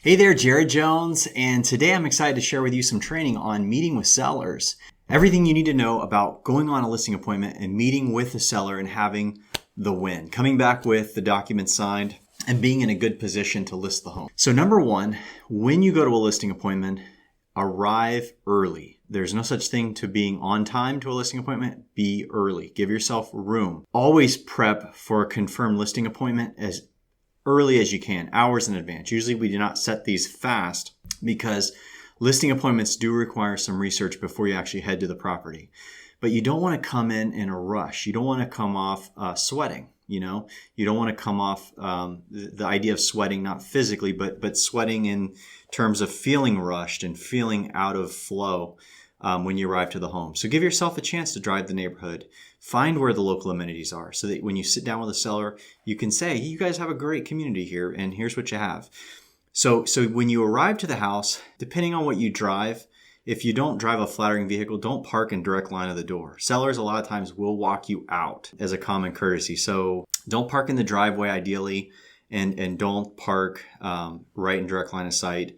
Hey there, Jared Jones, and today I'm excited to share with you some training on meeting with sellers. Everything you need to know about going on a listing appointment and meeting with the seller and having the win, coming back with the document signed and being in a good position to list the home. So number one, when you go to a listing appointment, arrive early. There's no such thing to being on time to a listing appointment. Be early. Give yourself room. Always prep for a confirmed listing appointment as early as you can, hours in advance. Usually we do not set these fast because listing appointments do require some research before you actually head to the property. But you don't want to come in a rush. You don't want to come off sweating. You don't want to come off the idea of sweating, not physically, but sweating in terms of feeling rushed and feeling out of flow when you arrive to the home. So give yourself a chance to drive the neighborhood. Find where the local amenities are so that when you sit down with a seller, you can say, you guys have a great community here and here's what you have. So when you arrive to the house, depending on what you drive, if you don't drive a flattering vehicle, don't park in direct line of the door. Sellers a lot of times will walk you out as a common courtesy. So don't park in the driveway ideally and don't park right in direct line of sight.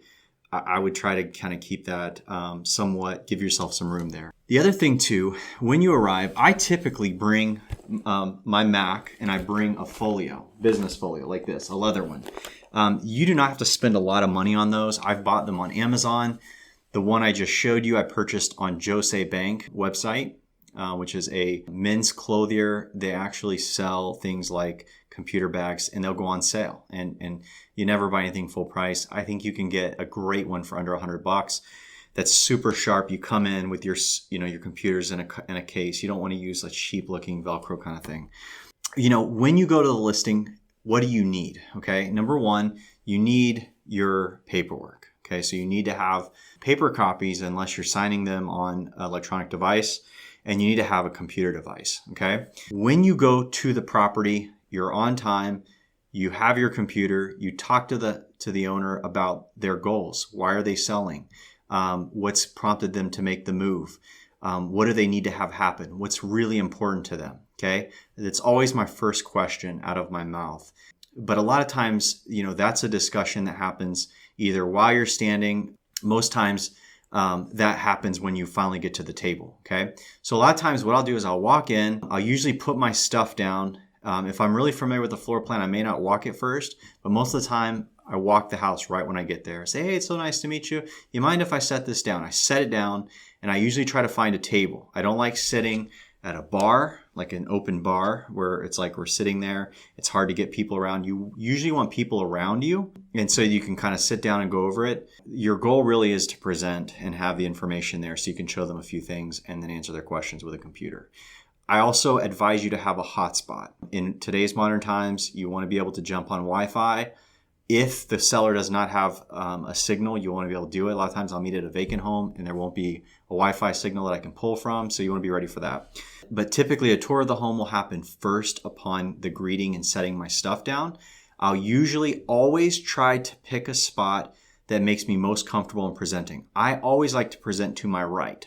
I would try to kind of keep that somewhat, give yourself some room there. The other thing too, when you arrive, I typically bring my Mac and I bring a folio, business folio like this, a leather one. You do not have to spend a lot of money on those. I've bought them on Amazon. The one I just showed you, I purchased on 𝐤𝐡𝐚𝐭'𝐬 website, which is a men's clothier. They actually sell things like computer bags and they'll go on sale and you never buy anything full price. I think you can get a great one for under $100. That's super sharp. You come in with your computers in a case. You don't want to use a cheap looking Velcro kind of thing. When you go to the listing, what do you need? Okay. Number one, you need your paperwork. Okay. So you need to have paper copies unless you're signing them on an electronic device, and you need to have a computer device. Okay. When you go to the property, you're on time, you have your computer, you talk to the owner about their goals. Why are they selling? What's prompted them to make the move? What do they need to have happen? What's really important to them? Okay. It's always my first question out of my mouth. But a lot of times, that's a discussion that happens either while you're standing. Most times that happens when you finally get to the table. Okay. So a lot of times what I'll do is I'll walk in, I'll usually put my stuff down. If I'm really familiar with the floor plan, I may not walk it first, but most of the time I walk the house right when I get there. Say, hey, it's so nice to meet you. You mind if I set this down? I set it down and I usually try to find a table. I don't like sitting at a bar, like an open bar where it's like we're sitting there. It's hard to get people around. You usually want people around you. And so you can kind of sit down and go over it. Your goal really is to present and have the information there so you can show them a few things and then answer their questions with a computer. I also advise you to have a hotspot. In today's modern times, you want to be able to jump on Wi-Fi. If the seller does not have a signal, you want to be able to do it. A lot of times I'll meet at a vacant home and there won't be a Wi-Fi signal that I can pull from, so you want to be ready for that. But typically a tour of the home will happen first upon the greeting and setting my stuff down. I'll usually always try to pick a spot that makes me most comfortable in presenting. I always like to present to my right.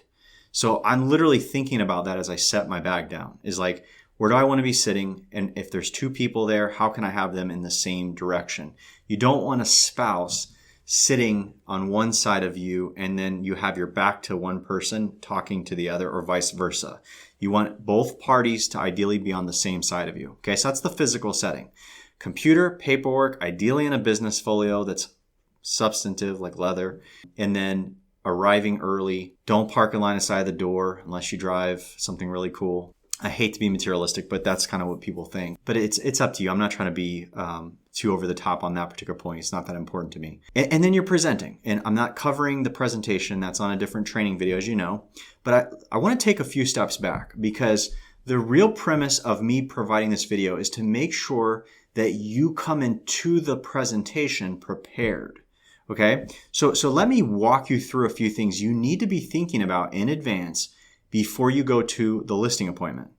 So I'm literally thinking about that as I set my bag down. Is like, where do I want to be sitting? And if there's two people there, how can I have them in the same direction? You don't want a spouse sitting on one side of you and then you have your back to one person talking to the other, or vice versa. You want both parties to ideally be on the same side of you. Okay, so that's the physical setting. Computer, paperwork, ideally in a business folio that's substantive like leather, and then arriving early. Don't park in line aside the door unless you drive something really cool. I hate to be materialistic, but that's kind of what people think. But it's up to you. I'm not trying to be too over the top on that particular point. It's not that important to me. And then you're presenting. And I'm not covering the presentation. That's on a different training video, as you know. But I want to take a few steps back, because the real premise of me providing this video is to make sure that you come into the presentation prepared. Okay, so let me walk you through a few things you need to be thinking about in advance before you go to the listing appointment.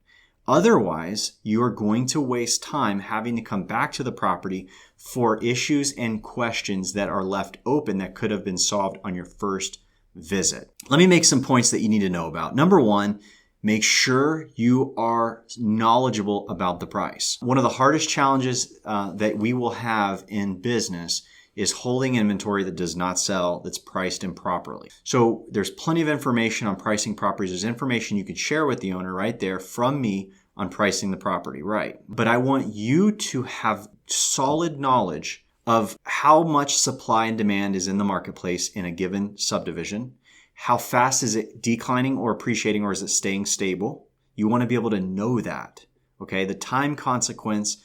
Otherwise, you are going to waste time having to come back to the property for issues and questions that are left open that could have been solved on your first visit. Let me make some points that you need to know about. Number one, make sure you are knowledgeable about the price. One of the hardest challenges that we will have in business is holding inventory that does not sell, that's priced improperly. So there's plenty of information on pricing properties. There's information you could share with the owner right there from me on pricing the property right. But I want you to have solid knowledge of how much supply and demand is in the marketplace in a given subdivision. How fast is it declining or appreciating, or is it staying stable? You want to be able to know that, okay? The time consequence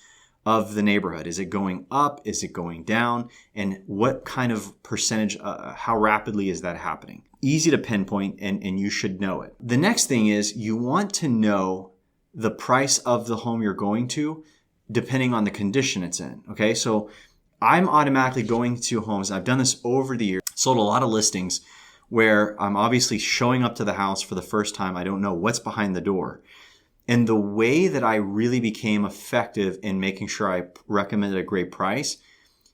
of the neighborhood. Is it going up? Is it going down? And what kind of percentage, how rapidly is that happening? Easy to pinpoint, and you should know it. The next thing is you want to know the price of the home you're going to depending on the condition it's in, okay? So I'm automatically going to homes. I've done this over the years, sold a lot of listings where I'm obviously showing up to the house for the first time. I don't know what's behind the door. And the way that I really became effective in making sure I recommended a great price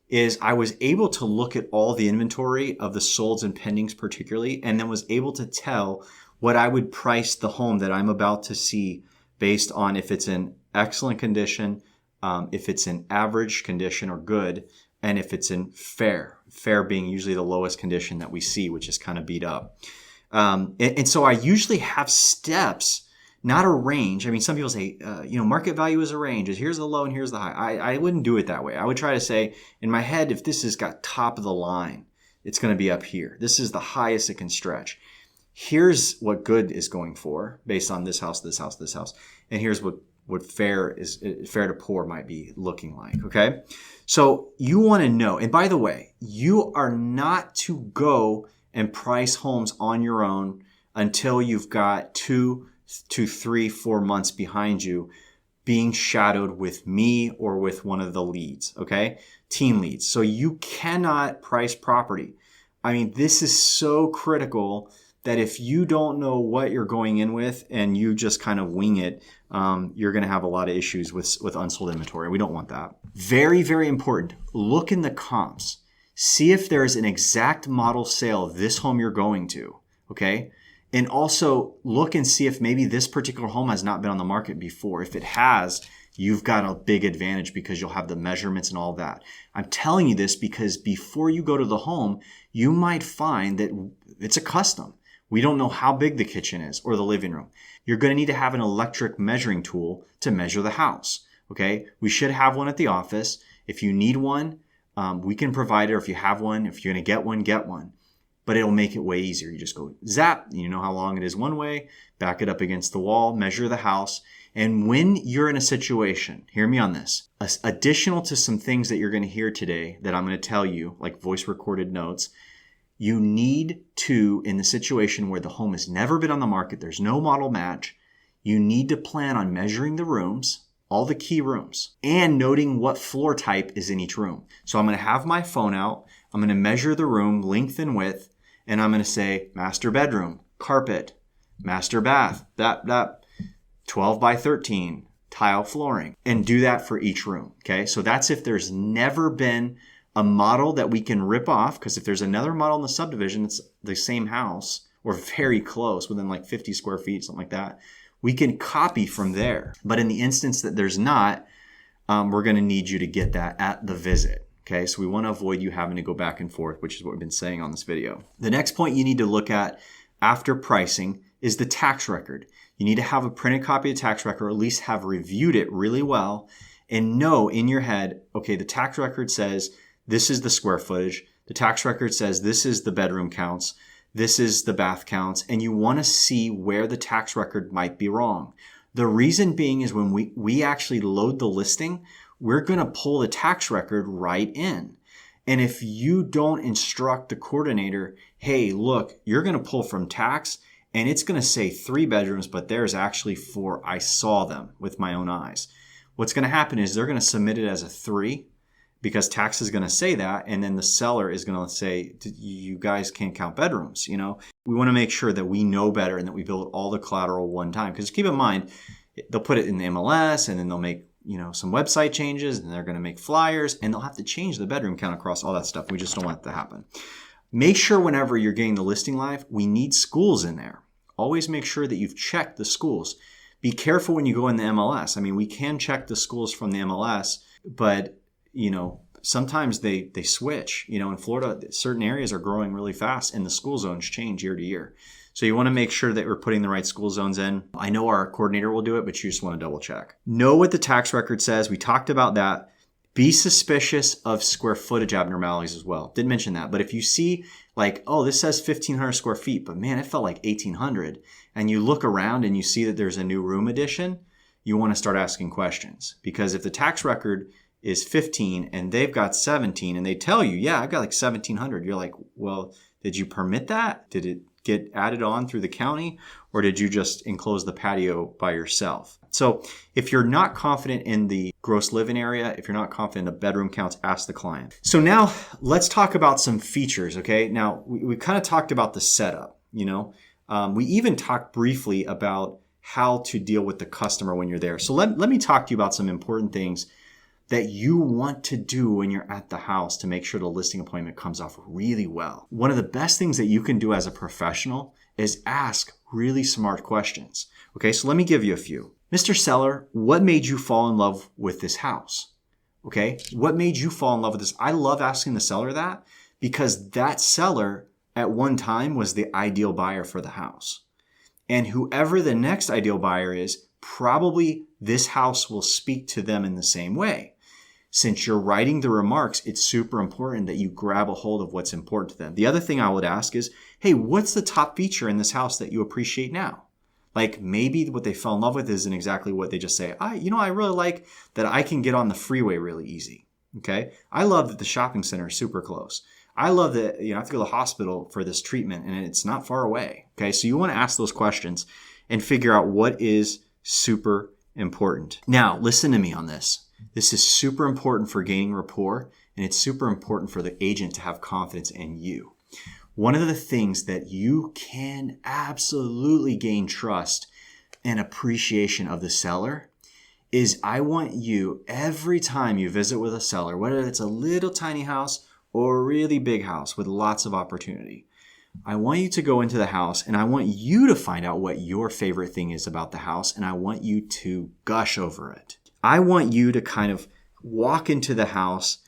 is I was able to look at all the inventory of the solds and pendings particularly, and then was able to tell what I would price the home that I'm about to see based on if it's in excellent condition, if it's in average condition or good, and if it's in fair being usually the lowest condition that we see, which is kind of beat up. And so I usually have steps, not a range. I mean, some people say, market value is a range. Here's the low and here's the high. I wouldn't do it that way. I would try to say, in my head, if this has got top of the line, it's going to be up here. This is the highest it can stretch. Here's what good is going for based on this house, this house, this house. And here's what fair to poor might be looking like, okay? So you want to know, and by the way, you are not to go and price homes on your own until you've got 2 to 3, 4 months behind you being shadowed with me or with one of the leads, okay? Team leads. So you cannot price property. I mean, this is so critical that if you don't know what you're going in with and you just kind of wing it, you're going to have a lot of issues with unsold inventory. We don't want that. Very, very important. Look in the comps. See if there's an exact model sale of this home you're going to, okay? And also look and see if maybe this particular home has not been on the market before. If it has, you've got a big advantage because you'll have the measurements and all that. I'm telling you this because before you go to the home, you might find that it's a custom. We don't know how big the kitchen is or the living room. You're going to need to have an electric measuring tool to measure the house, okay? We should have one at the office. If you need one, we can provide it. Or if you have one, if you're going to get one. But it'll make it way easier. You just go zap, you know how long it is one way, back it up against the wall, measure the house. And when you're in a situation, hear me on this, additional to some things that you're going to hear today that I'm going to tell you, like voice recorded notes, you need to, in the situation where the home has never been on the market, there's no model match, you need to plan on measuring the rooms, all the key rooms, and noting what floor type is in each room. So I'm going to have my phone out, I'm going to measure the room length and width, and I'm going to say master bedroom, carpet, master bath, that 12 by 13, tile flooring, and do that for each room, okay? So that's if there's never been a model that we can rip off, because if there's another model in the subdivision, it's the same house or very close, within like 50 square feet, something like that, we can copy from there. But in the instance that there's not, we're going to need you to get that at the visit. Okay, so we want to avoid you having to go back and forth, which is what we've been saying on this video. The next point you need to look at after pricing is the tax record. You need to have a printed copy of the tax record, or at least have reviewed it really well and know in your head, okay, the tax record says this is the square footage. The tax record says this is the bedroom counts. This is the bath counts. And you want to see where the tax record might be wrong. The reason being is when we actually load the listing, we're going to pull the tax record right in. And if you don't instruct the coordinator, hey, look, you're going to pull from tax and it's going to say 3 bedrooms, but there's actually 4. I saw them with my own eyes. What's going to happen is they're going to submit it as a 3 because tax is going to say that. And then the seller is going to say, you guys can't count bedrooms. You know, we want to make sure that we know better and that we build all the collateral one time. Because keep in mind, they'll put it in the MLS and then they'll make some website changes, and they're going to make flyers, and they'll have to change the bedroom count across all that stuff. We just don't want that to happen. Make sure whenever you're getting the listing live, we need schools in there. Always make sure that you've checked the schools. Be careful when you go in the MLS. I mean, we can check the schools from the MLS, but, sometimes they switch. In Florida, certain areas are growing really fast and the school zones change year to year. So you want to make sure that we're putting the right school zones in. I know our coordinator will do it, but you just want to double check. Know what the tax record says. We talked about that. Be suspicious of square footage abnormalities as well. Didn't mention that. But if you see like, oh, this says 1,500 square feet, but man, it felt like 1,800. And you look around and you see that there's a new room addition, you want to start asking questions. Because if the tax record is 15 and they've got 17 and they tell you, yeah, I've got like 1,700. You're like, well, did you permit that? Did it get added on through the county, or did you just enclose the patio by yourself? So if you're not confident in the gross living area, if you're not confident in the bedroom counts, ask the client. So now let's talk about some features, okay? Now we kind of talked about the setup, we even talked briefly about how to deal with the customer when you're there. So let me talk to you about some important things that you want to do when you're at the house to make sure the listing appointment comes off really well. One of the best things that you can do as a professional is ask really smart questions. Okay, so let me give you a few. Mr. Seller, what made you fall in love with this house? Okay, what made you fall in love with this? I love asking the seller that because that seller at one time was the ideal buyer for the house. And whoever the next ideal buyer is, probably this house will speak to them in the same way. Since you're writing the remarks, it's super important that you grab a hold of what's important to them. The other thing I would ask is, hey, what's the top feature in this house that you appreciate now? Like maybe what they fell in love with isn't exactly what they just say. I really like that I can get on the freeway really easy. Okay. I love that the shopping center is super close. I love that, I have to go to the hospital for this treatment and it's not far away. Okay. So you want to ask those questions and figure out what is super important. Now, listen to me on this. This is super important for gaining rapport, and it's super important for the agent to have confidence in you. One of the things that you can absolutely gain trust and appreciation of the seller is I want you, every time you visit with a seller, whether it's a little tiny house or a really big house with lots of opportunity, I want you to go into the house and I want you to find out what your favorite thing is about the house, and I want you to gush over it. I want you to kind of walk into the house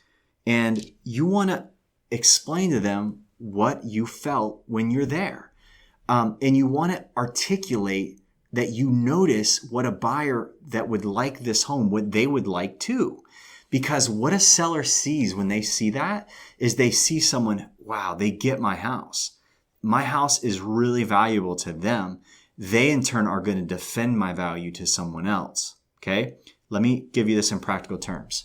and you want to explain to them what you felt when you're there. And you want to articulate that you notice what a buyer that would like this home, what they would like too. Because what a seller sees when they see that is they see someone, wow, they get my house. My house is really valuable to them. They in turn are going to defend my value to someone else. Okay? Let me give you this in practical terms.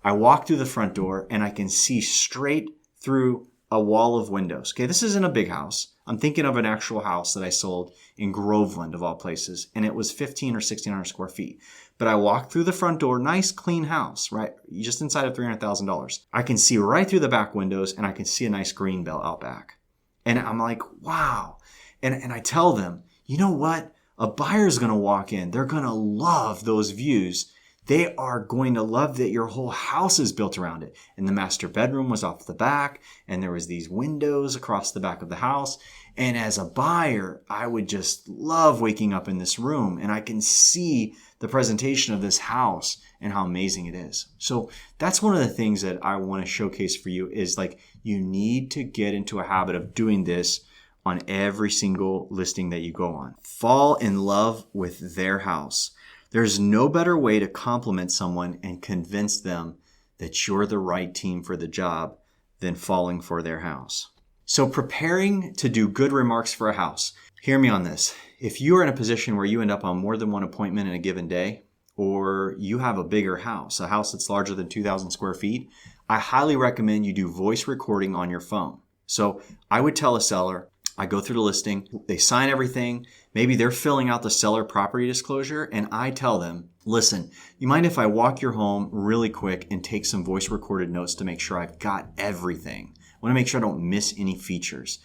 I walk through the front door and I can see straight through a wall of windows. Okay, this isn't a big house. I'm thinking of an actual house that I sold in Groveland of all places, and it was 1,500 or 1,600 square feet. But I walk through the front door, nice clean house, right? Just inside of $300,000. I can see right through the back windows and I can see a nice green belt out back. And I'm like, wow. And I tell them, you know what? A buyer's going to walk in. They're going to love those views. They are going to love that your whole house is built around it. And the master bedroom was off the back, and there was these windows across the back of the house. And as a buyer, I would just love waking up in this room, and I can see the presentation of this house and how amazing it is. So that's one of the things that I want to showcase for you is like you need to get into a habit of doing this on every single listing that you go on. Fall in love with their house. There's no better way to compliment someone and convince them that you're the right team for the job than falling for their house. So preparing to do good remarks for a house. Hear me on this. If you are in a position where you end up on more than one appointment in a given day, or you have a bigger house, a house that's larger than 2,000 square feet, I highly recommend you do voice recording on your phone. So I would tell a seller, I go through the listing, they sign everything, maybe they're filling out the seller property disclosure, and I tell them, listen, you mind if I walk your home really quick and take some voice recorded notes to make sure I've got everything? I want to make sure I don't miss any features.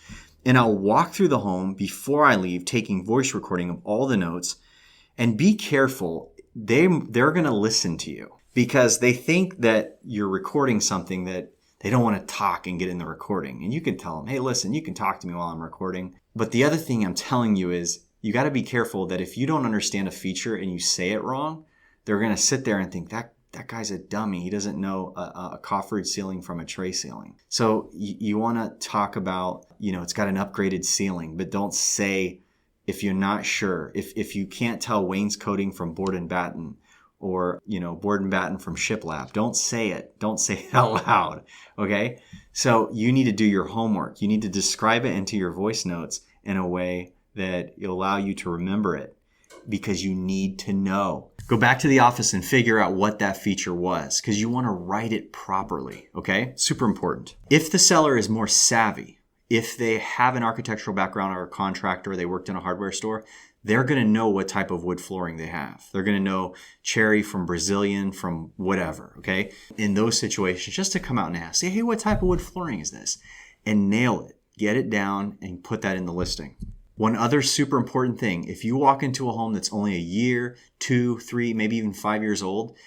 And I'll walk through the home before I leave, taking voice recording of all the notes. And be careful, they're going to listen to you because they think that you're recording something that they don't want to talk and get in the recording. And you can tell them, hey, listen, you can talk to me while I'm recording. But the other thing I'm telling you is you got to be careful that if you don't understand a feature and you say it wrong, they're going to sit there and think that guy's a dummy. He doesn't know a coffered ceiling from a tray ceiling. So you want to talk about, it's got an upgraded ceiling, but don't say, if you're not sure, if you can't tell wainscoting from board and batten, or, board and batten from shiplap, don't say it. Don't say it out loud. Okay. So you need to do your homework. You need to describe it into your voice notes in a way that will allow you to remember it, because you need to know. Go back to the office and figure out what that feature was, because you want to write it properly. Okay. Super important. If the seller is more savvy, if they have an architectural background or a contractor, they worked in a hardware store, they're going to know what type of wood flooring they have. They're going to know cherry from Brazilian from whatever, okay? In those situations, just to come out and ask, say, hey, what type of wood flooring is this? And nail it. Get it down and put that in the listing. One other super important thing, if you walk into a home that's only a year, 2, 3, maybe even 5 years old,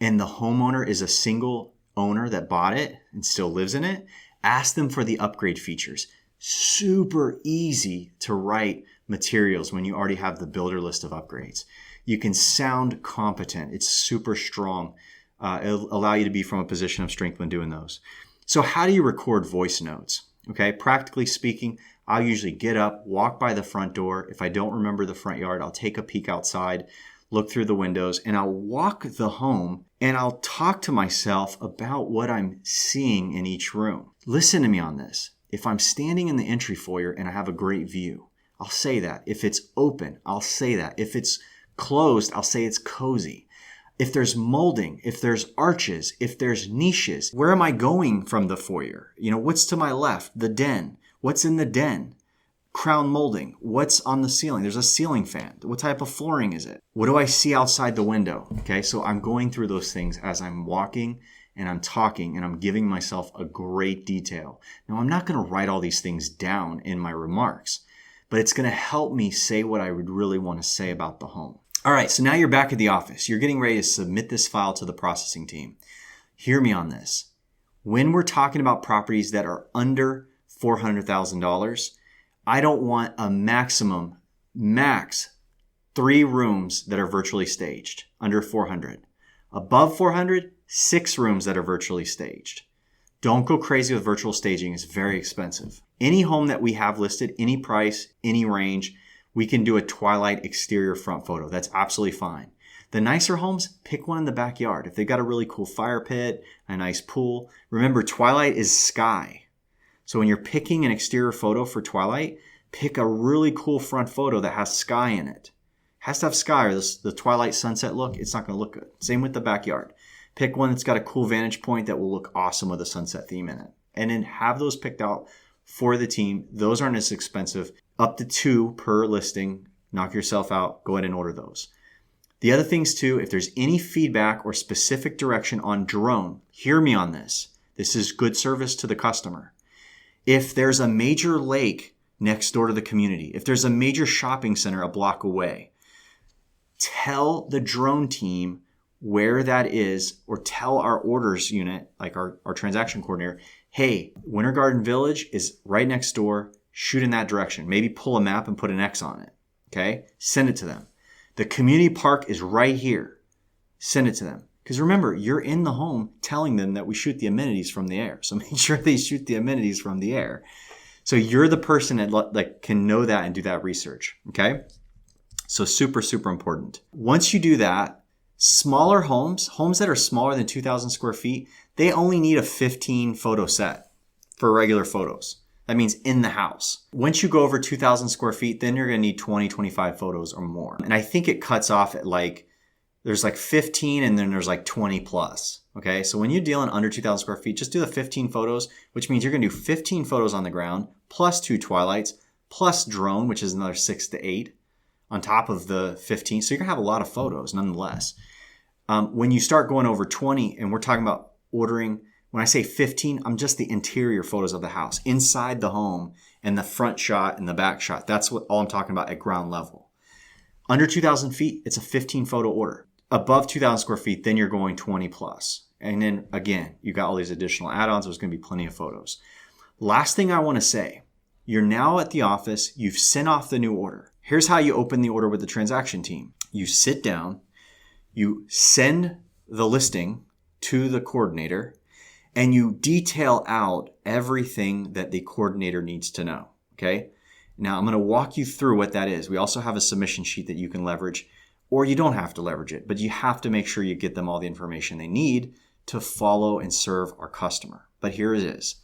and the homeowner is a single owner that bought it and still lives in it, ask them for the upgrade features. Super easy to write materials when you already have the builder list of upgrades. You can sound competent. It's super strong. It'll allow you to be from a position of strength when doing those. So how do you record voice notes? Okay, practically speaking, I'll usually get up, walk by the front door. If I don't remember the front yard, I'll take a peek outside, look through the windows, and I'll walk the home and I'll talk to myself about what I'm seeing in each room. Listen to me on this. If I'm standing in the entry foyer and I have a great view, I'll say that. If it's open, I'll say that. If it's closed, I'll say it's cozy. If there's molding, if there's arches, if there's niches, where am I going from the foyer? What's to my left? The den. What's in the den? Crown molding. What's on the ceiling? There's a ceiling fan. What type of flooring is it? What do I see outside the window? Okay, so I'm going through those things as I'm walking and I'm talking and I'm giving myself a great detail. Now, I'm not going to write all these things down in my remarks, but it's going to help me say what I would really want to say about the home. All right, so now you're back at the office. You're getting ready to submit this file to the processing team. Hear me on this. When we're talking about properties that are under $400,000, I don't want a max 3 rooms that are virtually staged, under 400. Above 400, 6 rooms that are virtually staged. Don't go crazy with virtual staging. It's very expensive. Any home that we have listed, any price, any range, we can do a twilight exterior front photo. That's absolutely fine. The nicer homes, pick one in the backyard. If they've got a really cool fire pit, a nice pool. Remember, twilight is sky. So when you're picking an exterior photo for twilight, pick a really cool front photo that has sky in it. Has to have sky, or the twilight sunset look, it's not going to look good. Same with the backyard. Pick one that's got a cool vantage point that will look awesome with a sunset theme in it. And then have those picked out for the team. Those aren't as expensive. Up to 2 per listing. Knock yourself out. Go ahead and order those. The other things too, if there's any feedback or specific direction on drone, hear me on this. This is good service to the customer. If there's a major lake next door to the community, if there's a major shopping center a block away, tell the drone team where that is, or tell our orders unit, like our transaction coordinator, hey, Winter Garden Village is right next door, shoot in that direction. Maybe pull a map and put an X on it, okay? Send it to them. The community park is right here. Send it to them. Because remember, you're in the home telling them that we shoot the amenities from the air. So make sure they shoot the amenities from the air. So you're the person that can know that and do that research, okay? So super, super important. Once you do that, smaller homes that are smaller than 2,000 square feet, they only need a 15 photo set for regular photos. That means in the house. Once you go over 2,000 square feet, then you're going to need 20, 25 photos or more. And I think it cuts off at there's 15 and then there's 20 plus. Okay. So when you're dealing under 2,000 square feet, just do the 15 photos, which means you're going to do 15 photos on the ground plus 2 twilights plus drone, which is another 6 to 8 on top of the 15. So you're going to have a lot of photos nonetheless. When you start going over 20 and we're talking about ordering, when I say 15, I'm just the interior photos of the house, inside the home and the front shot and the back shot. That's all I'm talking about at ground level. Under 2,000 feet, it's a 15 photo order. Above 2,000 square feet, then you're going 20 plus. And then again, you got all these additional add-ons. There's going to be plenty of photos. Last thing I want to say, you're now at the office. You've sent off the new order. Here's how you open the order with the transaction team. You sit down, you send the listing to the coordinator and you detail out everything that the coordinator needs to know, okay? Now I'm going to walk you through what that is. We also have a submission sheet that you can leverage, or you don't have to leverage it, but you have to make sure you get them all the information they need to follow and serve our customer. But here it is.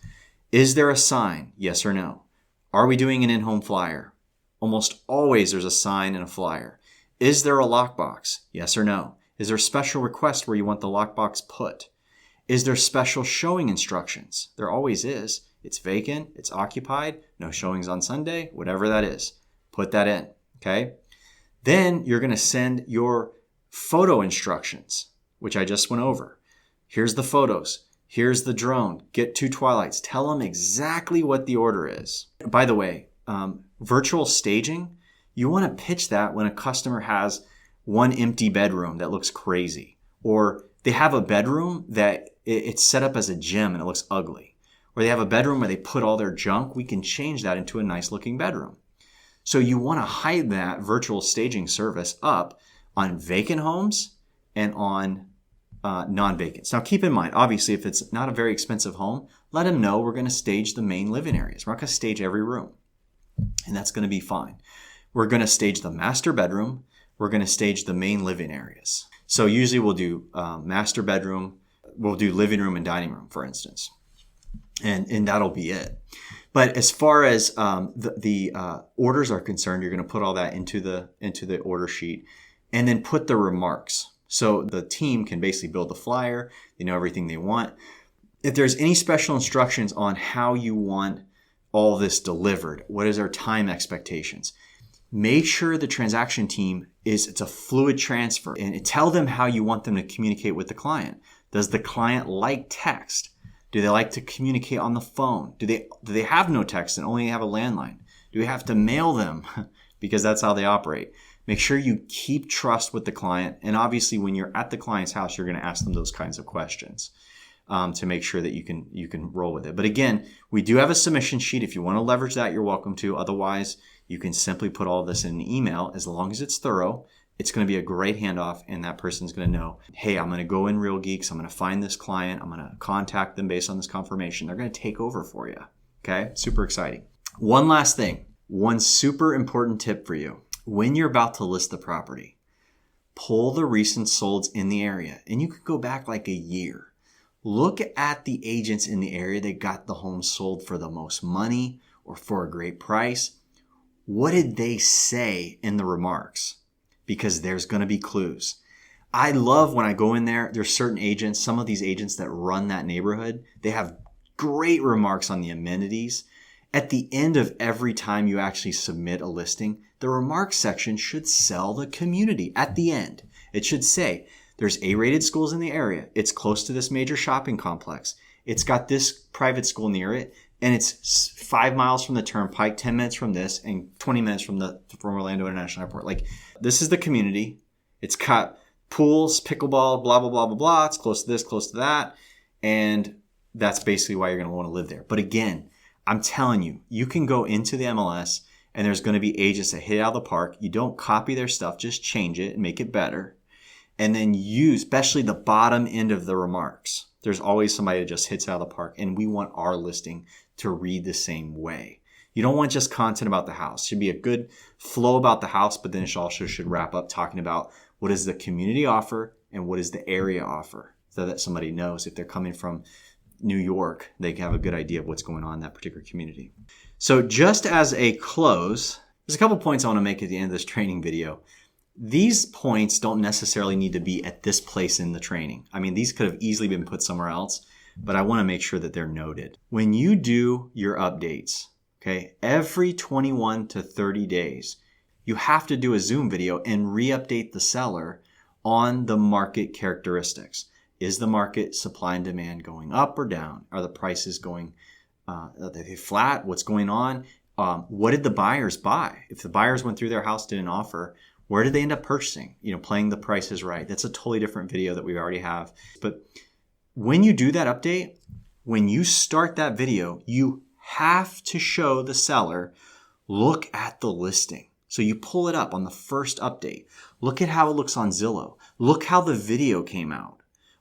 Is there a sign? Yes or no? Are we doing an in-home flyer? Almost always there's a sign and a flyer. Is there a lockbox? Yes or no? Is there a special request where you want the lockbox put? Is there special showing instructions? There always is. It's vacant, it's occupied, no showings on Sunday, whatever that is. Put that in, okay? Then you're going to send your photo instructions, which I just went over. Here's the photos. Here's the drone. Get 2 twilights. Tell them exactly what the order is. By the way, virtual staging, you want to pitch that when a customer has one empty bedroom that looks crazy, or they have a bedroom that it's set up as a gym and it looks ugly, or they have a bedroom where they put all their junk. We can change that into a nice looking bedroom. So you want to hide that virtual staging service up on vacant homes and on non-vacants. Now keep in mind, obviously, if it's not a very expensive home, let them know we're going to stage the main living areas. We're not going to stage every room, and that's going to be fine. We're going to stage the master bedroom. We're going to stage the main living areas. So usually we'll do master bedroom, we'll do living room and dining room, for instance, and that'll be it. But as far as the orders are concerned, you're going to put all that into the order sheet, and then put the remarks. So the team can basically build the flyer. They know everything they want. If there's any special instructions on how you want all this delivered, what is our time expectations? Make sure the transaction team it's a fluid transfer, and tell them how you want them to communicate with the client. Does the client like text? Do they like to communicate on the phone? Do they have no text and only have a landline? Do we have to mail them? Because that's how they operate. Make sure you keep trust with the client. And obviously when you're at the client's house, you're going to ask them those kinds of questions to make sure that you can roll with it. But again, we do have a submission sheet. If you want to leverage that, you're welcome to. Otherwise, you can simply put all this in an email. As long as it's thorough, it's going to be a great handoff, and that person's going to know, hey, I'm going to go in Real Geeks. I'm going to find this client. I'm going to contact them based on this confirmation. They're going to take over for you. Okay? Super exciting. One last thing. One super important tip for you. When you're about to list the property, pull the recent solds in the area, and you could go back like a year. Look at the agents in the area that got the home sold for the most money or for a great price. What did they say in the remarks? Because there's going to be clues. I love when I go in there, there's certain agents, some of these agents that run that neighborhood, they have great remarks on the amenities. At the end of every time you actually submit a listing, the remarks section should sell the community. At the end, it should say, there's A-rated schools in the area. It's close to this major shopping complex. It's got this private school near it, and it's 5 miles from the turnpike, 10 minutes from this, and 20 minutes from Orlando International Airport. Like, this is the community. It's got pools, pickleball, blah, blah, blah, blah, blah. It's close to this, close to that. And that's basically why you're going to want to live there. But again, I'm telling you, you can go into the MLS, and there's going to be agents that hit it out of the park. You don't copy their stuff. Just change it and make it better. And then use, especially the bottom end of the remarks. There's always somebody that just hits out of the park, and we want our listing to read the same way. You don't want just content about the house. It should be a good flow about the house, but then it also should wrap up talking about what does the community offer and what does the area offer, so that somebody knows if they're coming from New York, they can have a good idea of what's going on in that particular community. So just as a close, there's a couple points I want to make at the end of this training video. These points don't necessarily need to be at this place in the training. I mean, these could have easily been put somewhere else, but I want to make sure that they're noted. When you do your updates, okay, every 21 to 30 days, you have to do a Zoom video and re-update the seller on the market characteristics. Is the market supply and demand going up or down? Are the prices going, are they flat? What's going on? What did the buyers buy? If the buyers went through their house, did an offer, where did they end up purchasing? Playing the prices right. That's a totally different video that we already have. But when you do that update, when you start that video, you have to show the seller, look at the listing. So you pull it up on the first update. Look at how it looks on Zillow. Look how the video came out.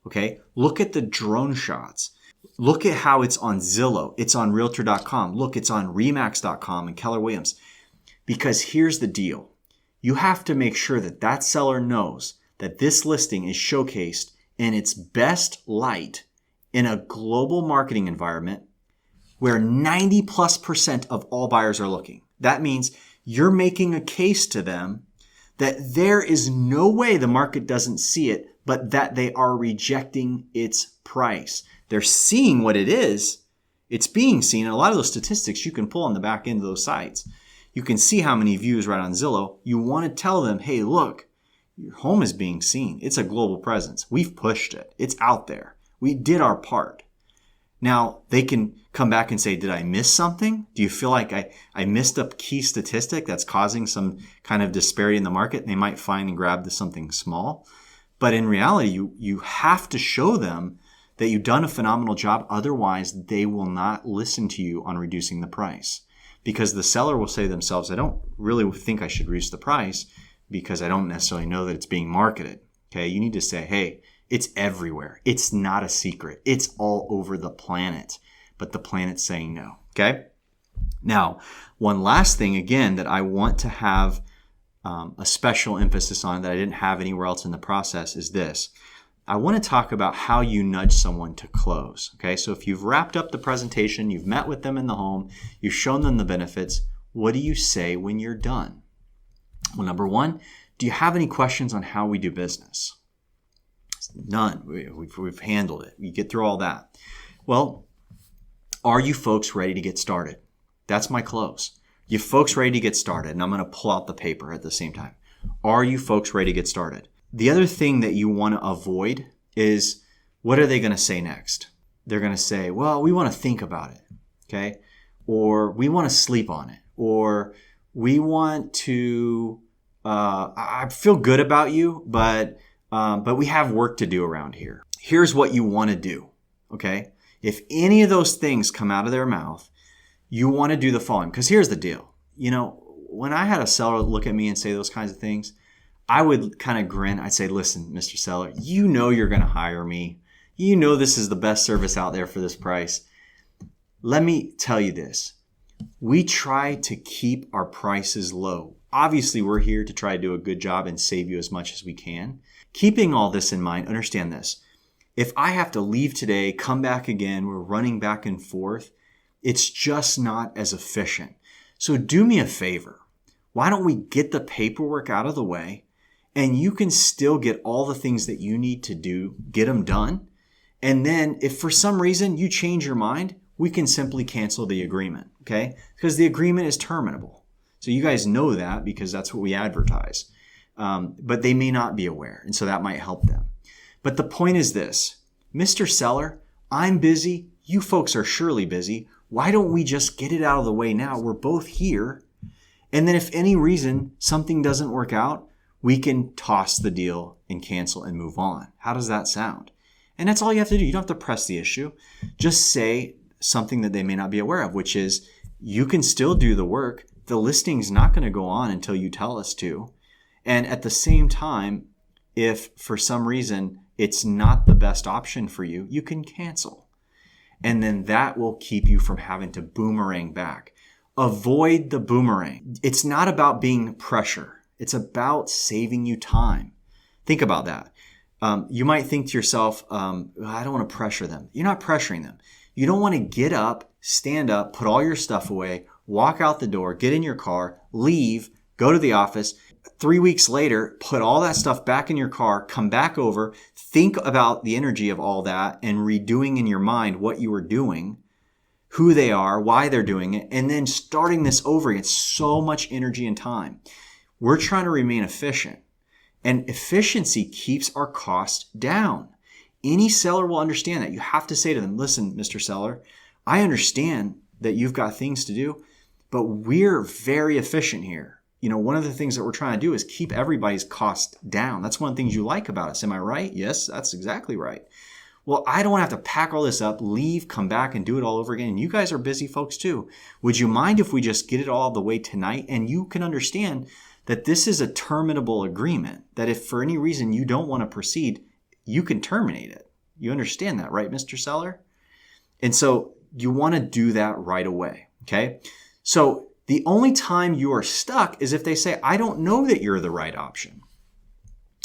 Okay. Look at the drone shots. Look at how it's on Zillow. It's on Realtor.com. Look, it's on Remax.com and Keller Williams. Because here's the deal. You have to make sure that that seller knows that this listing is showcased in its best light in a global marketing environment where 90+% of all buyers are looking. That means you're making a case to them that there is no way the market doesn't see it, but that they are rejecting its price. They're seeing what it is. It's being seen. And a lot of those statistics you can pull on the back end of those sites. You can see how many views right on Zillow. You want to tell them, hey, look, your home is being seen. It's a global presence. We've pushed it. It's out there. We did our part. Now, they can come back and say, did I miss something? Do you feel like I missed a key statistic that's causing some kind of disparity in the market? They might find and grab to something small. But in reality, you have to show them that you've done a phenomenal job. Otherwise, they will not listen to you on reducing the price. Because the seller will say to themselves, I don't really think I should reduce the price because I don't necessarily know that it's being marketed. Okay, you need to say, hey, it's everywhere. It's not a secret. It's all over the planet. But the planet's saying no. Okay? Now, one last thing, again, that I want to have a special emphasis on that I didn't have anywhere else in the process is this. I want to talk about how you nudge someone to close. Okay, so if you've wrapped up the presentation, you've met with them in the home, you've shown them the benefits, what do you say when you're done? Well, number one, do you have any questions on how we do business? None. We've handled it. You get through all that. Well, are you folks ready to get started? That's my close. You folks ready to get started? And I'm going to pull out the paper at the same time. Are you folks ready to get started? The other thing that you want to avoid is, what are they going to say next? They're going to say, well, we want to think about it, okay? Or we want to sleep on it. Or we want to, I feel good about you, but we have work to do around here. Here's what you want to do, okay? If any of those things come out of their mouth, you want to do the following. Because here's the deal. You know, when I had a seller look at me and say those kinds of things, I would kind of grin. I'd say, listen, Mr. Seller, you know you're going to hire me. You know this is the best service out there for this price. Let me tell you this. We try to keep our prices low. Obviously, we're here to try to do a good job and save you as much as we can. Keeping all this in mind, understand this. If I have to leave today, come back again, we're running back and forth, it's just not as efficient. So do me a favor. Why don't we get the paperwork out of the way? And you can still get all the things that you need to do, get them done. And then if for some reason you change your mind, we can simply cancel the agreement, okay? Because the agreement is terminable. So you guys know that because that's what we advertise. But they may not be aware, and so that might help them. But the point is this, Mr. Seller, I'm busy. You folks are surely busy. Why don't we just get it out of the way now? We're both here. And then if any reason something doesn't work out, we can toss the deal and cancel and move on. How does that sound? And that's all you have to do. You don't have to press the issue. Just say something that they may not be aware of, which is you can still do the work. The listing's not going to go on until you tell us to. And at the same time, if for some reason it's not the best option for you, you can cancel. And then that will keep you from having to boomerang back. Avoid the boomerang. It's not about being pressure. It's about saving you time. Think about that. You might think to yourself, I don't want to pressure them. You're not pressuring them. You don't want to get up, stand up, put all your stuff away, walk out the door, get in your car, leave, go to the office. 3 weeks later, put all that stuff back in your car, come back over, think about the energy of all that and redoing in your mind what you were doing, who they are, why they're doing it, and then starting this over again. It's so much energy and time. We're trying to remain efficient, and efficiency keeps our cost down. Any seller will understand that. You have to say to them, listen, Mr. Seller, I understand that you've got things to do, but we're very efficient here. You know, one of the things that we're trying to do is keep everybody's cost down. That's one of the things you like about us. Am I right? Yes, that's exactly right. Well, I don't have to pack all this up, leave, come back, and do it all over again. And you guys are busy folks too. Would you mind if we just get it all the way tonight? And you can understand that this is a terminable agreement, that if for any reason you don't want to proceed, you can terminate it. You understand that, right, Mr. Seller? And so you want to do that right away, okay? So the only time you are stuck is if they say, I don't know that you're the right option.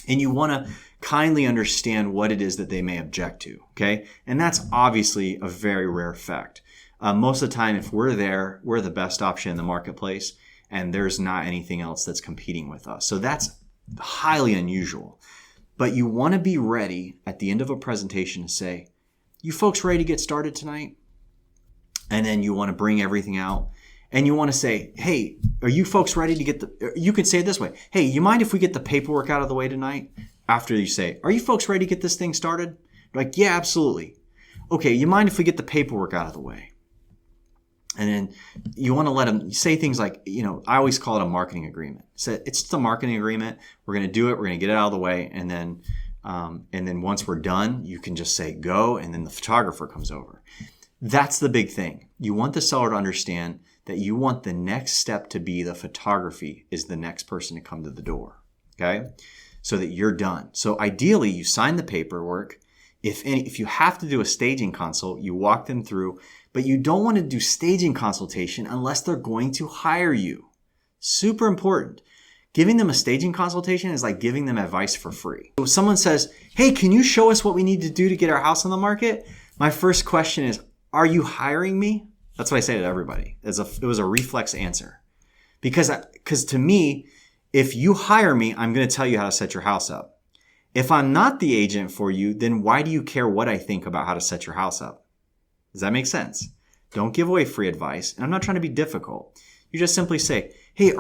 And you want to kindly understand what it is that they may object to, okay? And that's obviously a very rare fact. Most of the time, if we're there, we're the best option in the marketplace, and there's not anything else that's competing with us. So that's highly unusual. But you want to be ready at the end of a presentation to say, you folks ready to get started tonight? And then you want to bring everything out. And you want to say, hey, are you folks ready to get you could say it this way. Hey, you mind if we get the paperwork out of the way tonight? After you say, are you folks ready to get this thing started? They're like, yeah, absolutely. Okay, you mind if we get the paperwork out of the way? And then you want to let them say things like, I always call it a marketing agreement. So it's just a marketing agreement. We're going to do it. We're going to get it out of the way. And then once we're done, you can just say go. And then the photographer comes over. That's the big thing. You want the seller to understand that you want the next step to be the photography is the next person to come to the door. Okay. So that you're done. So ideally you sign the paperwork. If you have to do a staging consult, you walk them through, but you don't want to do staging consultation unless they're going to hire you. Super important. Giving them a staging consultation is like giving them advice for free. So if someone says, hey, can you show us what we need to do to get our house on the market? My first question is, are you hiring me? That's what I say to everybody. It was a reflex answer. Because to me, if you hire me, I'm going to tell you how to set your house up. If I'm not the agent for you, then why do you care what I think about how to set your house up? Does that make sense? Don't give away free advice. And I'm not trying to be difficult. You just simply say, hey,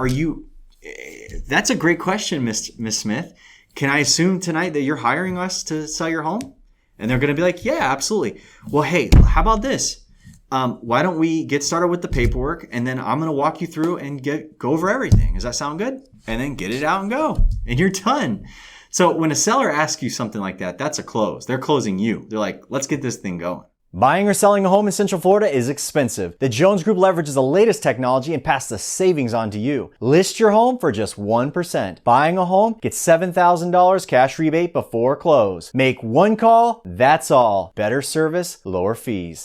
that's a great question, Miss Smith. Can I assume tonight that you're hiring us to sell your home? And they're going to be like, yeah, absolutely. Well, hey, how about this? Why don't we get started with the paperwork, and then I'm going to walk you through and go over everything. Does that sound good? And then get it out and go. And you're done. So when a seller asks you something like that, that's a close. They're closing you. They're like, let's get this thing going. Buying or selling a home in Central Florida is expensive. The Jones Group leverages the latest technology and passes the savings on to you. List your home for just 1%. Buying a home, get $7,000 cash rebate before close. Make one call, that's all. Better service, lower fees.